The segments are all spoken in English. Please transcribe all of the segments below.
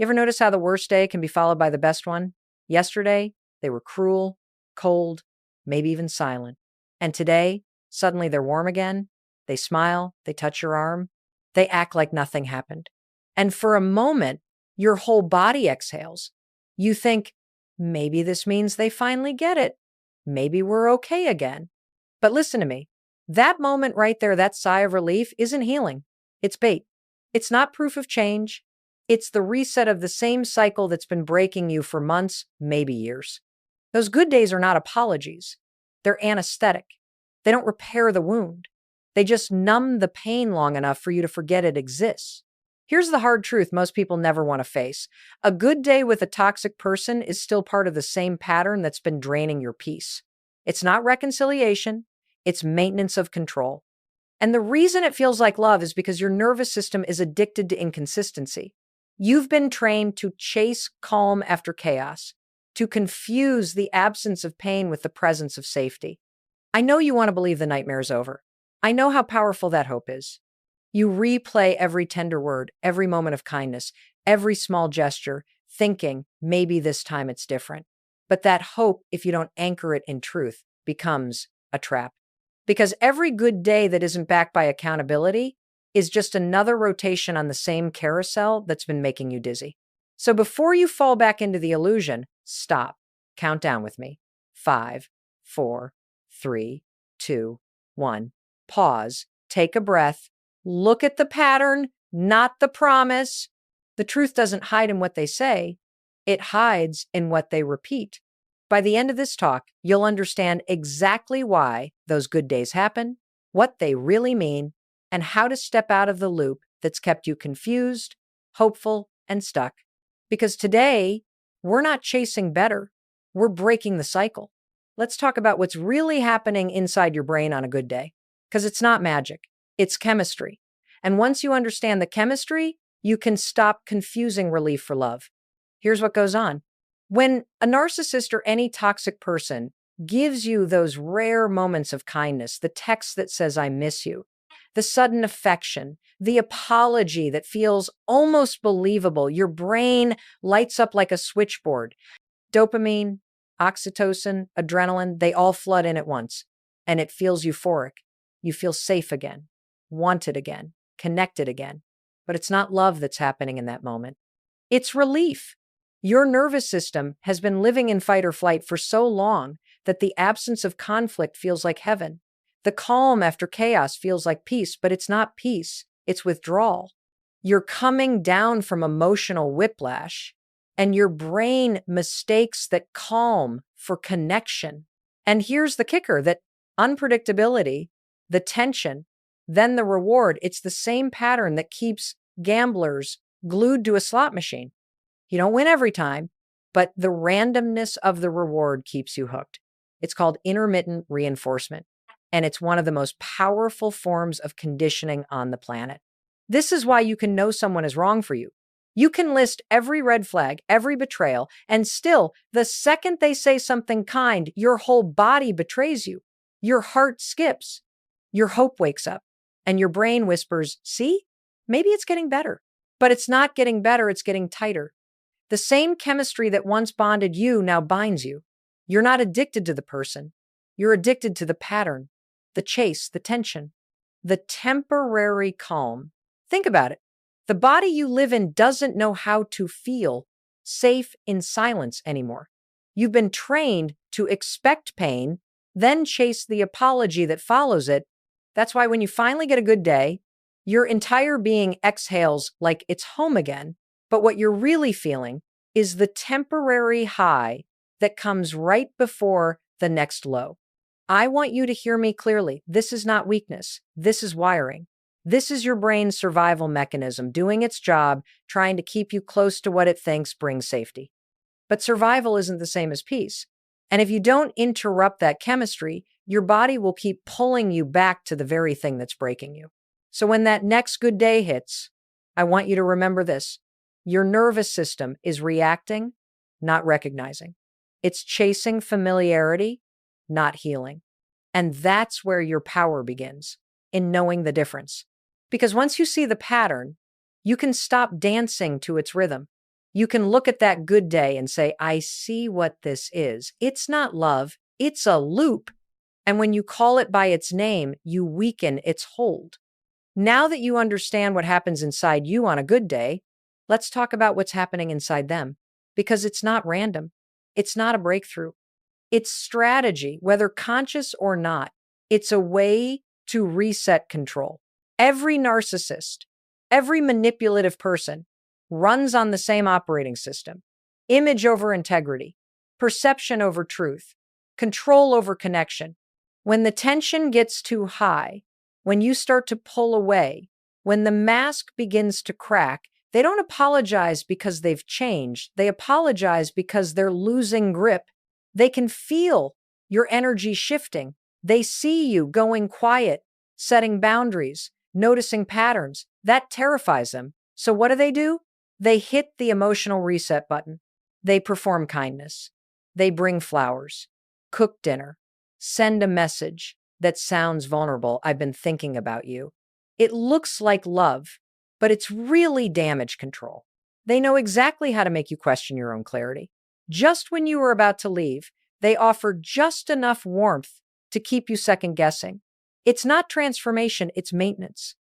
You ever notice how the worst day can be followed by the best one? Yesterday, they were cruel, cold, maybe even silent. And today, suddenly they're warm again. They smile, they touch your arm, they act like nothing happened. And for a moment, your whole body exhales. You think, maybe this means they finally get it. Maybe we're okay again. But listen to me. That moment right there, that sigh of relief isn't healing. It's bait. It's not proof of change. It's the reset of the same cycle that's been breaking you for months, maybe years. Those good days are not apologies. They're anesthetic. They don't repair the wound. They just numb the pain long enough for you to forget it exists. Here's the hard truth most people never want to face. A good day with a toxic person is still part of the same pattern that's been draining your peace. It's not reconciliation. It's maintenance of control. And the reason it feels like love is because your nervous system is addicted to inconsistency. You've been trained to chase calm after chaos, to confuse the absence of pain with the presence of safety. I know you want to believe the nightmare's over. I know how powerful that hope is. You replay every tender word, every moment of kindness, every small gesture, thinking maybe this time it's different. But that hope, if you don't anchor it in truth, becomes a trap. Because every good day that isn't backed by accountability is just another rotation on the same carousel that's been making you dizzy. So before you fall back into the illusion, stop. Count down with me. 5, 4, 3, 2, 1. Pause. Take a breath. Look at the pattern, not the promise. The truth doesn't hide in what they say. It hides in what they repeat. By the end of this talk, you'll understand exactly why those good days happen, what they really mean, and how to step out of the loop that's kept you confused, hopeful, and stuck. Because today, we're not chasing better. We're breaking the cycle. Let's talk about what's really happening inside your brain on a good day. Because it's not magic. It's chemistry. And once you understand the chemistry, you can stop confusing relief for love. Here's what goes on. When a narcissist or any toxic person gives you those rare moments of kindness, the text that says, I miss you, the sudden affection, the apology that feels almost believable, your brain lights up like a switchboard. Dopamine, oxytocin, adrenaline, they all flood in at once, and it feels euphoric. You feel safe again, wanted again, connected again. But it's not love that's happening in that moment. It's relief. Your nervous system has been living in fight or flight for so long that the absence of conflict feels like heaven. The calm after chaos feels like peace, but it's not peace. It's withdrawal. You're coming down from emotional whiplash, and your brain mistakes that calm for connection. And here's the kicker, that unpredictability, the tension, then the reward, it's the same pattern that keeps gamblers glued to a slot machine. You don't win every time, but the randomness of the reward keeps you hooked. It's called intermittent reinforcement, and it's one of the most powerful forms of conditioning on the planet. This is why you can know someone is wrong for you. You can list every red flag, every betrayal, and still, the second they say something kind, your whole body betrays you. Your heart skips. Your hope wakes up, and your brain whispers, see, maybe it's getting better. But it's not getting better, it's getting tighter. The same chemistry that once bonded you now binds you. You're not addicted to the person. You're addicted to the pattern, the chase, the tension, the temporary calm. Think about it. The body you live in doesn't know how to feel safe in silence anymore. You've been trained to expect pain, then chase the apology that follows it. That's why when you finally get a good day, your entire being exhales like it's home again. But what you're really feeling is the temporary high that comes right before the next low. I want you to hear me clearly. This is not weakness. This is wiring. This is your brain's survival mechanism doing its job, trying to keep you close to what it thinks brings safety. But survival isn't the same as peace. And if you don't interrupt that chemistry, your body will keep pulling you back to the very thing that's breaking you. So when that next good day hits, I want you to remember this. Your nervous system is reacting, not recognizing. It's chasing familiarity, not healing. And that's where your power begins, in knowing the difference. Because once you see the pattern, you can stop dancing to its rhythm. You can look at that good day and say, I see what this is. It's not love, it's a loop. And when you call it by its name, you weaken its hold. Now that you understand what happens inside you on a good day, let's talk about what's happening inside them. Because it's not random. It's not a breakthrough. It's strategy, whether conscious or not. It's a way to reset control. Every narcissist, every manipulative person runs on the same operating system: image over integrity, perception over truth, control over connection. When the tension gets too high, when you start to pull away, when the mask begins to crack, they don't apologize because they've changed. They apologize because they're losing grip. They can feel your energy shifting. They see you going quiet, setting boundaries, noticing patterns. That terrifies them. So what do? They hit the emotional reset button. They perform kindness. They bring flowers, cook dinner, send a message that sounds vulnerable. I've been thinking about you. It looks like love, but it's really damage control. They know exactly how to make you question your own clarity. Just when you were about to leave, they offer just enough warmth to keep you second guessing. It's not transformation, it's maintenance.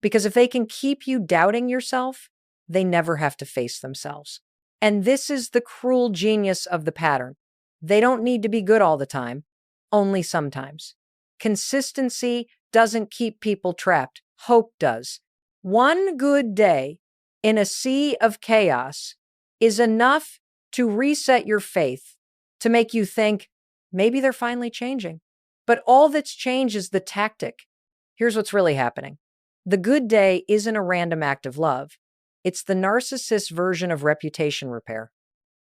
Because if they can keep you doubting yourself, they never have to face themselves. And this is the cruel genius of the pattern. They don't need to be good all the time, only sometimes. Consistency doesn't keep people trapped. Hope does. One good day in a sea of chaos is enough to reset your faith, to make you think, maybe they're finally changing. But all that's changed is the tactic. Here's what's really happening. The good day isn't a random act of love. It's the narcissist version of reputation repair.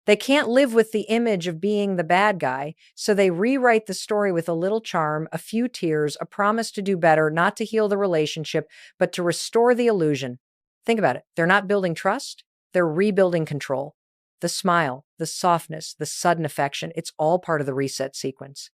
They can't live with the image of being the bad guy, so they rewrite the story with a little charm, a few tears, a promise to do better, not to heal the relationship, but to restore the illusion. Think about it. They're not building trust. They're rebuilding control. The smile, the softness, the sudden affection, it's all part of the reset sequence.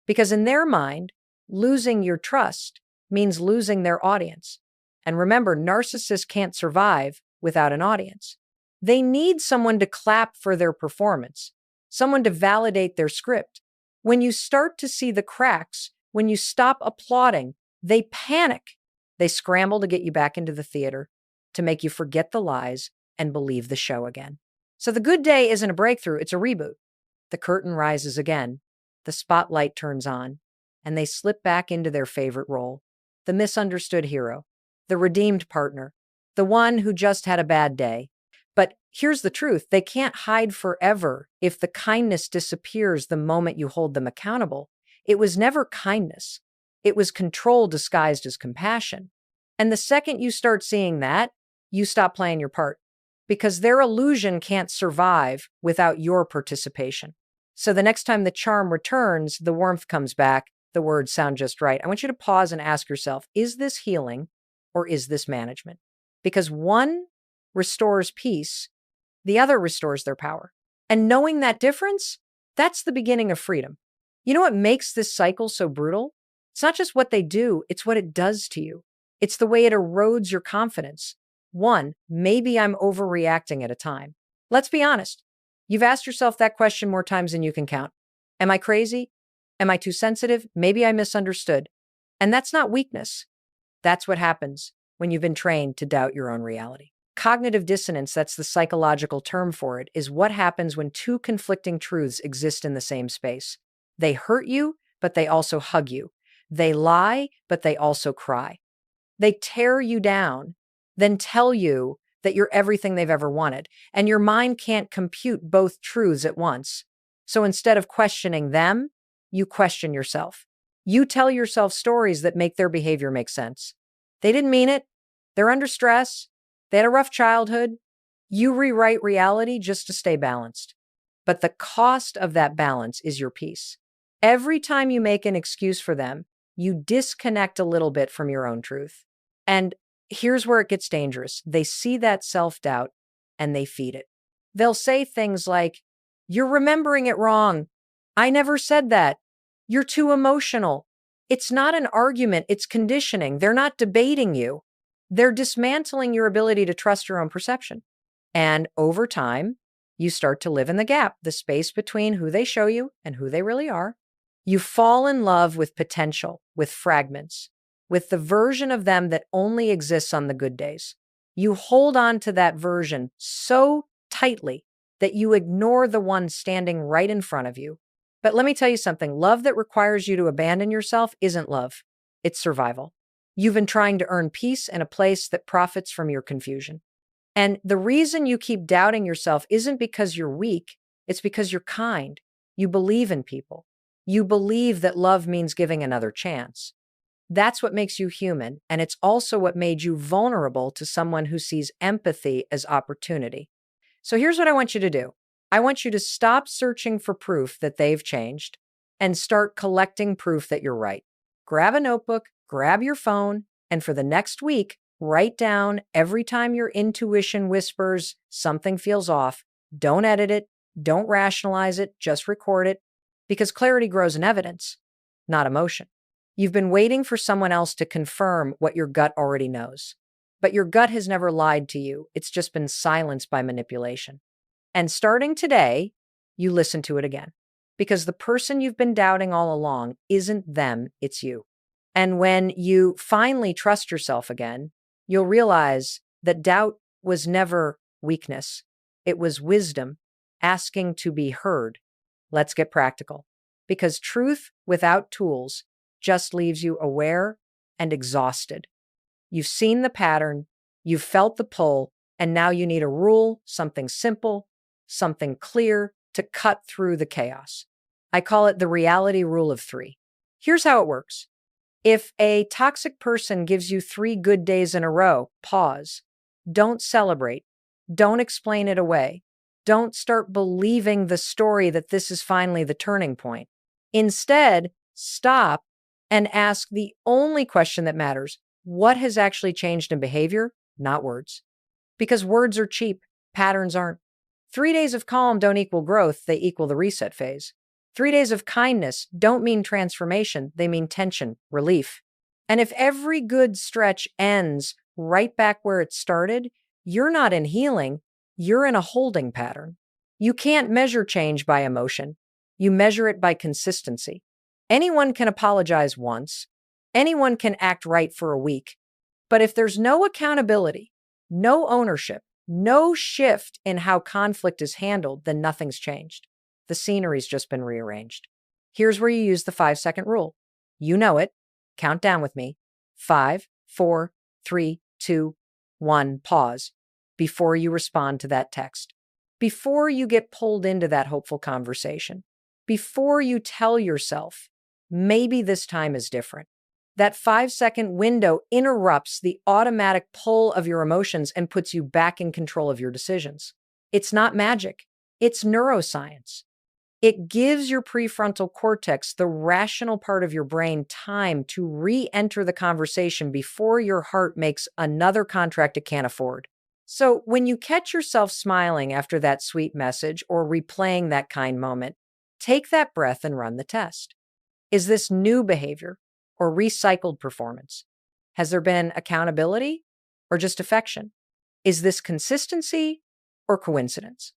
Because in their mind, losing your trust means losing their audience. And remember, narcissists can't survive without an audience. They need someone to clap for their performance, someone to validate their script. When you start to see the cracks, when you stop applauding, they panic. They scramble to get you back into the theater, to make you forget the lies and believe the show again. So the good day isn't a breakthrough, it's a reboot. The curtain rises again, the spotlight turns on, and they slip back into their favorite role: the misunderstood hero, the redeemed partner, the one who just had a bad day. But here's the truth: they can't hide forever if the kindness disappears the moment you hold them accountable. It was never kindness. It was control disguised as compassion. And the second you start seeing that, you stop playing your part, because their illusion can't survive without your participation. So the next time the charm returns, the warmth comes back, the words sound just right. I want you to pause and ask yourself, is this healing or is this management? Because one restores peace, the other restores their power. And knowing that difference, that's the beginning of freedom. You know what makes this cycle so brutal? It's not just what they do, it's what it does to you. It's the way it erodes your confidence. One, maybe I'm overreacting at a time. Let's be honest. You've asked yourself that question more times than you can count. Am I crazy? Am I too sensitive? Maybe I misunderstood. And that's not weakness. That's what happens when you've been trained to doubt your own reality. Cognitive dissonance, that's the psychological term for it, is what happens when two conflicting truths exist in the same space. They hurt you, but they also hug you. They lie, but they also cry. They tear you down, then tell you that you're everything they've ever wanted. And your mind can't compute both truths at once. So instead of questioning them, you question yourself. You tell yourself stories that make their behavior make sense. They didn't mean it. They're under stress. They had a rough childhood. You rewrite reality just to stay balanced. But the cost of that balance is your peace. Every time you make an excuse for them, you disconnect a little bit from your own truth. And here's where it gets dangerous. They see that self-doubt and they feed it. They'll say things like, "You're remembering it wrong. I never said that. You're too emotional." It's not an argument, it's conditioning. They're not debating you. They're dismantling your ability to trust your own perception. And over time, you start to live in the gap, the space between who they show you and who they really are. You fall in love with potential, with fragments, with the version of them that only exists on the good days. You hold on to that version so tightly that you ignore the one standing right in front of you. But let me tell you something, love that requires you to abandon yourself isn't love, it's survival. You've been trying to earn peace in a place that profits from your confusion. And the reason you keep doubting yourself isn't because you're weak, it's because you're kind. You believe in people. You believe that love means giving another chance. That's what makes you human, and it's also what made you vulnerable to someone who sees empathy as opportunity. So here's what I want you to do. I want you to stop searching for proof that they've changed and start collecting proof that you're right. Grab a notebook, grab your phone, and for the next week, write down every time your intuition whispers something feels off. Don't edit it. Don't rationalize it. Just record it. Because clarity grows in evidence, not emotion. You've been waiting for someone else to confirm what your gut already knows. But your gut has never lied to you. It's just been silenced by manipulation. And starting today, you listen to it again. Because the person you've been doubting all along isn't them, it's you. And when you finally trust yourself again, you'll realize that doubt was never weakness. It was wisdom asking to be heard. Let's get practical. Because truth without tools just leaves you aware and exhausted. You've seen the pattern, you've felt the pull, and now you need a rule, something simple, something clear to cut through the chaos. I call it the reality rule of 3. Here's how it works. If a toxic person gives you 3 good days in a row, pause. Don't celebrate. Don't explain it away. Don't start believing the story that this is finally the turning point. Instead, stop and ask the only question that matters. What has actually changed in behavior, not words? Because words are cheap, patterns aren't. 3 days of calm don't equal growth, they equal the reset phase. 3 days of kindness don't mean transformation, they mean tension, relief. And if every good stretch ends right back where it started, you're not in healing, you're in a holding pattern. You can't measure change by emotion. You measure it by consistency. Anyone can apologize once. Anyone can act right for a week. But if there's no accountability, no ownership, no shift in how conflict is handled, then nothing's changed. The scenery's just been rearranged. Here's where you use the 5-second rule. You know it. Count down with me. 5, 4, 3, 2, 1. Pause before you respond to that text. Before you get pulled into that hopeful conversation. Before you tell yourself, maybe this time is different. That 5-second window interrupts the automatic pull of your emotions and puts you back in control of your decisions. It's not magic. It's neuroscience. It gives your prefrontal cortex, the rational part of your brain, time to re-enter the conversation before your heart makes another contract it can't afford. So when you catch yourself smiling after that sweet message or replaying that kind moment, take that breath and run the test. Is this new behavior or recycled performance? Has there been accountability or just affection? Is this consistency or coincidence?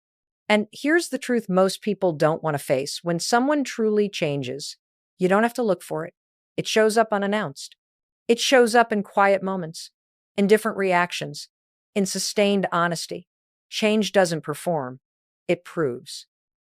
And here's the truth most people don't want to face. When someone truly changes, you don't have to look for it. It shows up unannounced. It shows up in quiet moments, in different reactions, in sustained honesty. Change doesn't perform, it proves.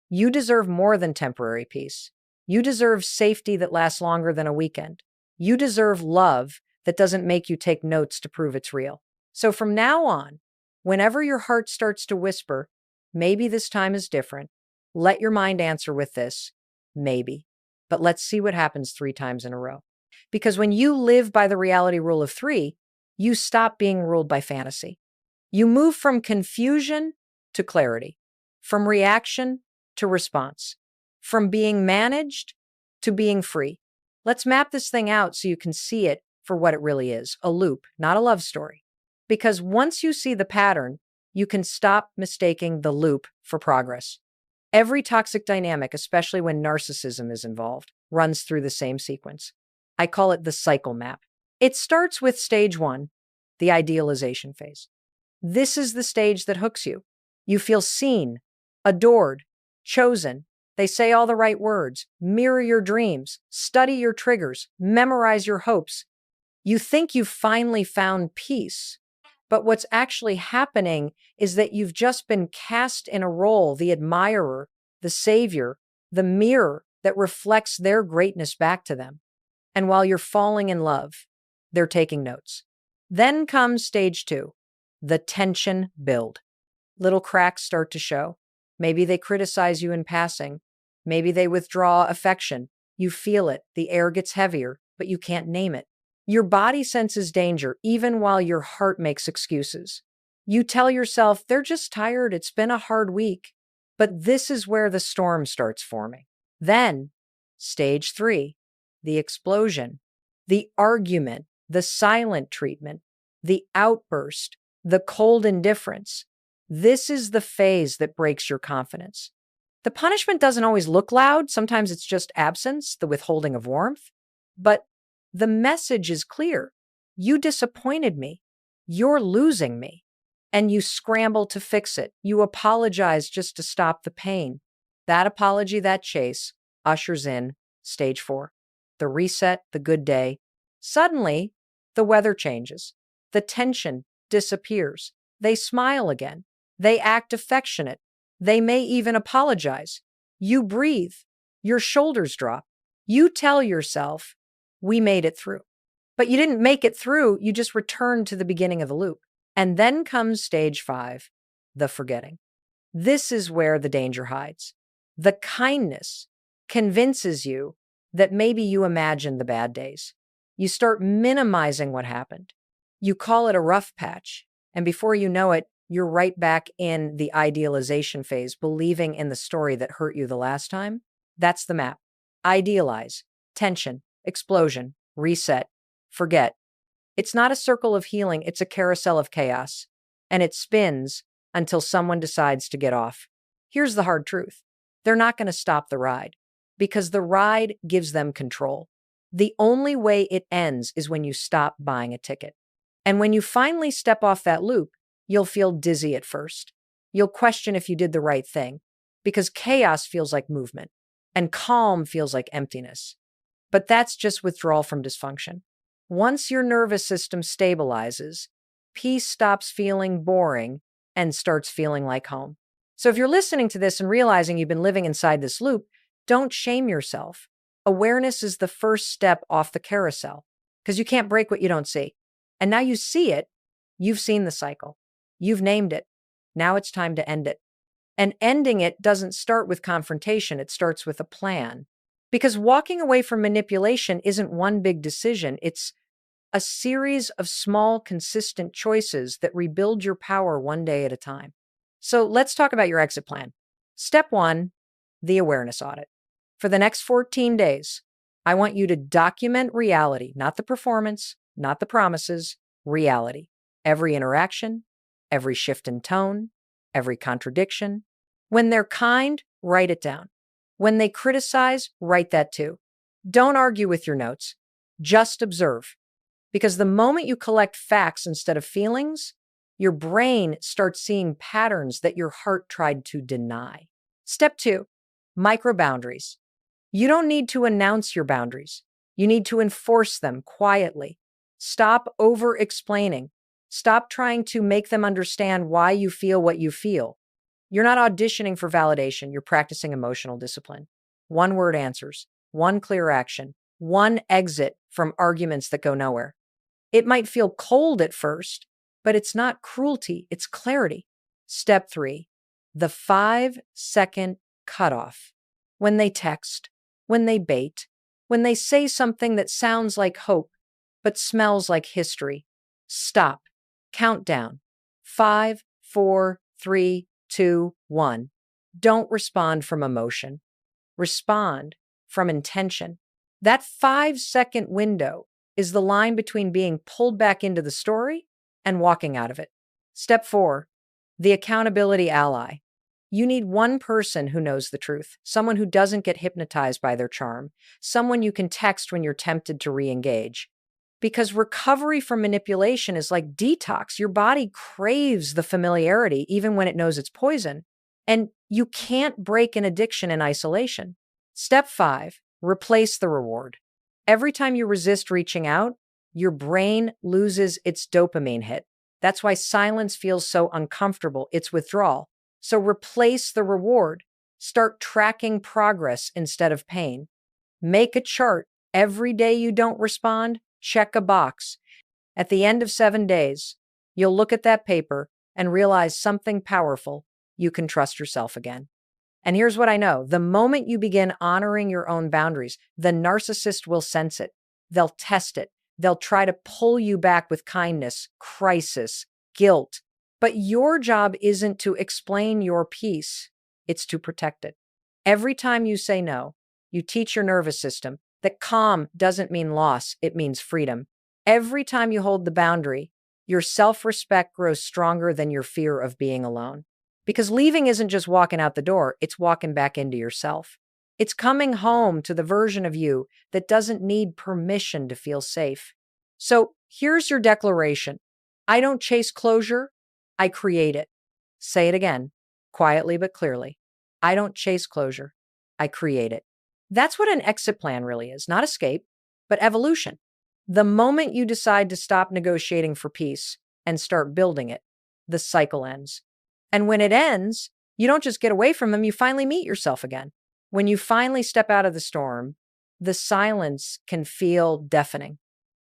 You deserve more than temporary peace. You deserve safety that lasts longer than a weekend. You deserve love that doesn't make you take notes to prove it's real. So from now on, whenever your heart starts to whisper, maybe this time is different, let your mind answer with this, maybe. But let's see what happens 3 times in a row. Because when you live by the reality rule of 3, you stop being ruled by fantasy. You move from confusion to clarity, from reaction to response, from being managed to being free. Let's map this thing out so you can see it for what it really is, a loop, not a love story. Because once you see the pattern, you can stop mistaking the loop for progress. Every toxic dynamic, especially when narcissism is involved, runs through the same sequence. I call it the cycle map. It starts with stage 1, the idealization phase. This is the stage that hooks you. You feel seen, adored, chosen. They say all the right words, mirror your dreams, study your triggers, memorize your hopes. You think you've finally found peace, but what's actually happening is that you've just been cast in a role, the admirer, the savior, the mirror that reflects their greatness back to them. And while you're falling in love, they're taking notes. Then comes stage 2, the tension build. Little cracks start to show. Maybe they criticize you in passing. Maybe they withdraw affection. You feel it. The air gets heavier, but you can't name it. Your body senses danger even while your heart makes excuses. You tell yourself, they're just tired. It's been a hard week. But this is where the storm starts forming. Then, stage 3, the explosion, the argument, the silent treatment, the outburst, the cold indifference. This is the phase that breaks your confidence. The punishment doesn't always look loud. Sometimes it's just absence, the withholding of warmth. But the message is clear. You disappointed me. You're losing me. And you scramble to fix it. You apologize just to stop the pain. That apology, that chase, ushers in stage 4. The reset, the good day. Suddenly, the weather changes. The tension disappears. They smile again. They act affectionate. They may even apologize. You breathe. Your shoulders drop. You tell yourself, we made it through. But you didn't make it through. You just returned to the beginning of the loop. And then comes stage 5, the forgetting. This is where the danger hides. The kindness convinces you that maybe you imagined the bad days. You start minimizing what happened. You call it a rough patch. And before you know it, you're right back in the idealization phase, believing in the story that hurt you the last time. That's the map. Idealize, tension, explosion, reset, forget. It's not a circle of healing, it's a carousel of chaos. And it spins until someone decides to get off. Here's the hard truth. They're not going to stop the ride because the ride gives them control. The only way it ends is when you stop buying a ticket. And when you finally step off that loop, you'll feel dizzy at first. You'll question if you did the right thing because chaos feels like movement and calm feels like emptiness. But that's just withdrawal from dysfunction. Once your nervous system stabilizes, peace stops feeling boring and starts feeling like home. So if you're listening to this and realizing you've been living inside this loop, don't shame yourself. Awareness is the first step off the carousel because you can't break what you don't see. And now you see it. You've seen the cycle. You've named it. Now it's time to end it. And ending it doesn't start with confrontation. It starts with a plan. Because walking away from manipulation isn't one big decision. It's a series of small, consistent choices that rebuild your power one day at a time. So let's talk about your exit plan. Step 1, the awareness audit. For the next 14 days, I want you to document reality, not the performance, not the promises, reality. Every interaction, every shift in tone, every contradiction. When they're kind, write it down. When they criticize, write that too. Don't argue with your notes. Just observe. Because the moment you collect facts instead of feelings, your brain starts seeing patterns that your heart tried to deny. Step 2, micro boundaries. You don't need to announce your boundaries. You need to enforce them quietly. Stop over-explaining. Stop trying to make them understand why you feel what you feel. You're not auditioning for validation. You're practicing emotional discipline. One-word answers, one clear action, one exit from arguments that go nowhere. It might feel cold at first, but it's not cruelty, it's clarity. Step 3, the 5-second cutoff. When they text, when they bait, when they say something that sounds like hope, but smells like history. Stop. Count down. 5, 4, 3, 2, 1. Don't respond from emotion. Respond from intention. That 5-second window is the line between being pulled back into the story and walking out of it. Step 4, the accountability ally. You need one person who knows the truth, someone who doesn't get hypnotized by their charm, someone you can text when you're tempted to re-engage. because recovery from manipulation is like detox. Your body craves the familiarity, even when it knows it's poison. And you can't break an addiction in isolation. Step 5, replace the reward. Every time you resist reaching out, your brain loses its dopamine hit. That's why silence feels so uncomfortable. It's withdrawal. So replace the reward. Start tracking progress instead of pain. Make a chart. Every day you don't respond, check a box. At the end of 7 days, you'll look at that paper and realize something powerful. You can trust yourself again. And here's what I know. The moment you begin honoring your own boundaries, the narcissist will sense it. They'll test it. They'll try to pull you back with kindness, crisis, guilt. But your job isn't to explain your peace. It's to protect it. Every time you say no, you teach your nervous system that calm doesn't mean loss, it means freedom. Every time you hold the boundary, your self-respect grows stronger than your fear of being alone. Because leaving isn't just walking out the door, it's walking back into yourself. It's coming home to the version of you that doesn't need permission to feel safe. So here's your declaration. I don't chase closure, I create it. Say it again, quietly but clearly. I don't chase closure, I create it. That's what an exit plan really is, not escape, but evolution. The moment you decide to stop negotiating for peace and start building it, the cycle ends. And when it ends, you don't just get away from them, you finally meet yourself again. When you finally step out of the storm, the silence can feel deafening.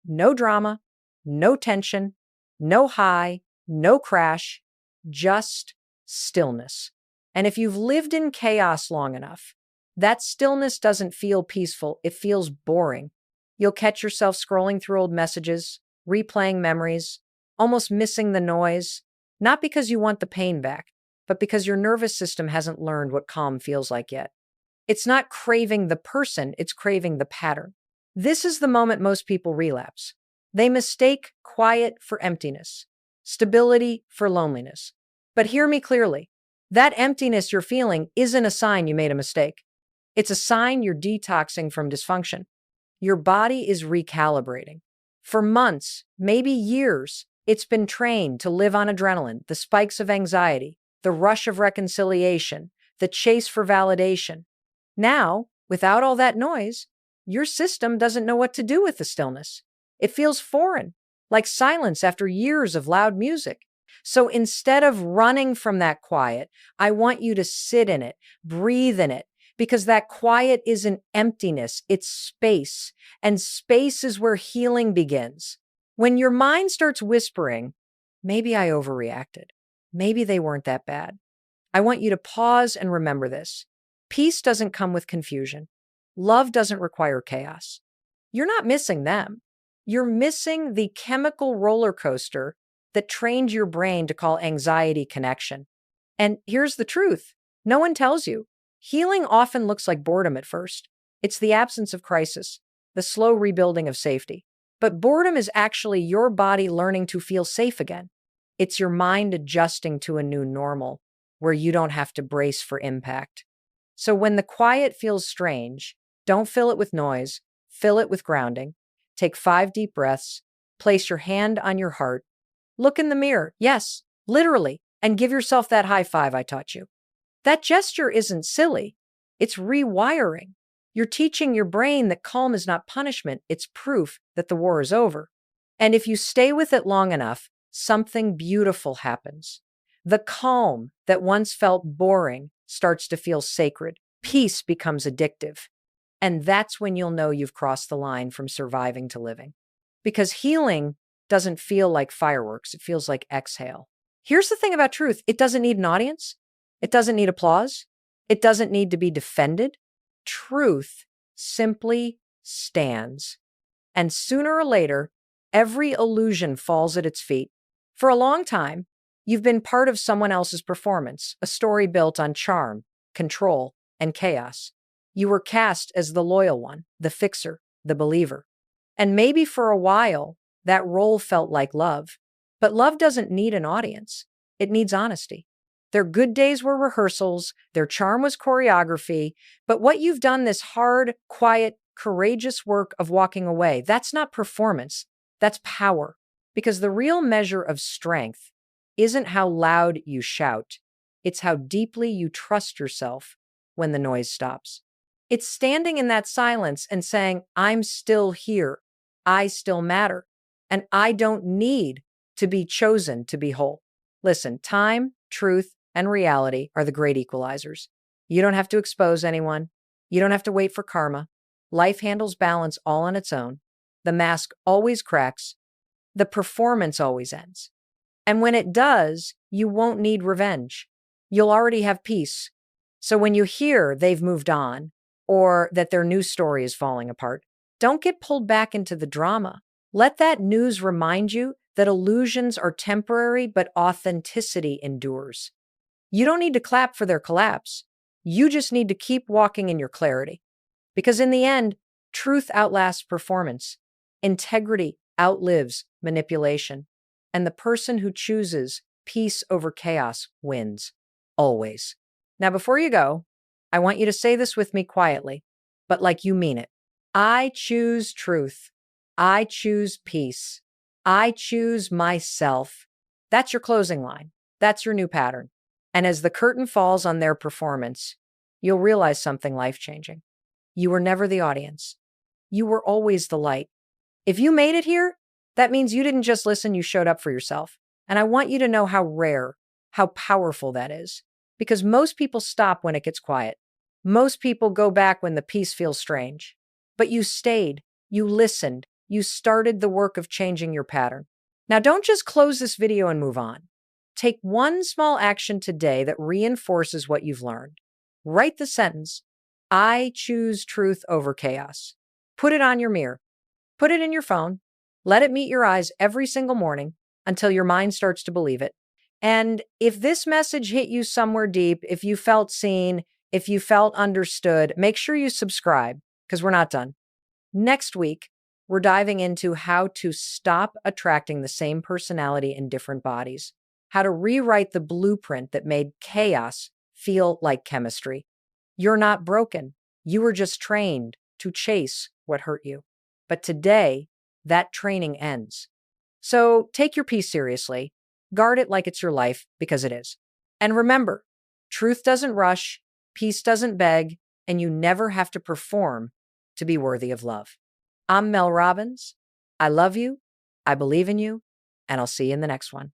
No drama, no tension, no high, no crash, just stillness. And if you've lived in chaos long enough, that stillness doesn't feel peaceful, it feels boring. You'll catch yourself scrolling through old messages, replaying memories, almost missing the noise, not because you want the pain back, but because your nervous system hasn't learned what calm feels like yet. It's not craving the person, it's craving the pattern. This is the moment most people relapse. They mistake quiet for emptiness, stability for loneliness. But hear me clearly. That emptiness you're feeling isn't a sign you made a mistake. It's a sign you're detoxing from dysfunction. Your body is recalibrating. For months, maybe years, it's been trained to live on adrenaline, the spikes of anxiety, the rush of reconciliation, the chase for validation. Now, without all that noise, your system doesn't know what to do with the stillness. It feels foreign, like silence after years of loud music. So instead of running from that quiet, I want you to sit in it, breathe in it, because that quiet isn't emptiness, it's space. And space is where healing begins. When your mind starts whispering, maybe I overreacted, maybe they weren't that bad, I want you to pause and remember this. Peace doesn't come with confusion. Love doesn't require chaos. You're not missing them. You're missing the chemical roller coaster that trained your brain to call anxiety connection. And here's the truth. No one tells you. Healing often looks like boredom at first. It's the absence of crisis, the slow rebuilding of safety. But boredom is actually your body learning to feel safe again. It's your mind adjusting to a new normal where you don't have to brace for impact. So when the quiet feels strange, don't fill it with noise, fill it with grounding. Take 5 deep breaths, place your hand on your heart, look in the mirror, yes, literally, and give yourself that high five I taught you. That gesture isn't silly, it's rewiring. You're teaching your brain that calm is not punishment, it's proof that the war is over. And if you stay with it long enough, something beautiful happens. The calm that once felt boring starts to feel sacred. Peace becomes addictive. And that's when you'll know you've crossed the line from surviving to living. Because healing doesn't feel like fireworks, it feels like exhale. Here's the thing about truth, it doesn't need an audience. It doesn't need applause. It doesn't need to be defended. Truth simply stands. And sooner or later, every illusion falls at its feet. For a long time, you've been part of someone else's performance, a story built on charm, control, and chaos. You were cast as the loyal one, the fixer, the believer. And maybe for a while, that role felt like love. But love doesn't need an audience. It needs honesty. Their good days were rehearsals, their charm was choreography, but what you've done, this hard, quiet, courageous work of walking away, that's not performance, That's power. Because the real measure of strength isn't how loud you shout, it's how deeply you trust yourself when the noise stops. It's standing in that silence and saying, I'm still here, I still matter, and I don't need to be chosen to be whole. Listen, time, truth, and reality are the great equalizers. You don't have to expose anyone. You don't have to wait for karma. Life handles balance all on its own. The mask always cracks. The performance always ends. And when it does, you won't need revenge. You'll already have peace. So when you hear they've moved on or that their new story is falling apart, don't get pulled back into the drama. Let that news remind you that illusions are temporary, but authenticity endures. You don't need to clap for their collapse. You just need to keep walking in your clarity. Because in the end, truth outlasts performance. Integrity outlives manipulation. And the person who chooses peace over chaos wins. Always. Now, before you go, I want you to say this with me quietly, but like you mean it. I choose truth. I choose peace. I choose myself. That's your closing line. That's your new pattern. And as the curtain falls on their performance, you'll realize something life-changing. You were never the audience. You were always the light. If you made it here, that means you didn't just listen, you showed up for yourself. And I want you to know how rare, how powerful that is. Because most people stop when it gets quiet. Most people go back when the peace feels strange. But you stayed, you listened, you started the work of changing your pattern. Now, don't just close this video and move on. Take one small action today that reinforces what you've learned. Write the sentence, I choose truth over chaos. Put it on your mirror. Put it in your phone. Let it meet your eyes every single morning until your mind starts to believe it. And if this message hit you somewhere deep, if you felt seen, if you felt understood, make sure you subscribe because we're not done. Next week, we're diving into how to stop attracting the same personality in different bodies, how to rewrite the blueprint that made chaos feel like chemistry. You're not broken. You were just trained to chase what hurt you. But today, that training ends. So take your peace seriously. Guard it like it's your life, because it is. And remember, truth doesn't rush, peace doesn't beg, and you never have to perform to be worthy of love. I'm Mel Robbins. I love you, I believe in you, and I'll see you in the next one.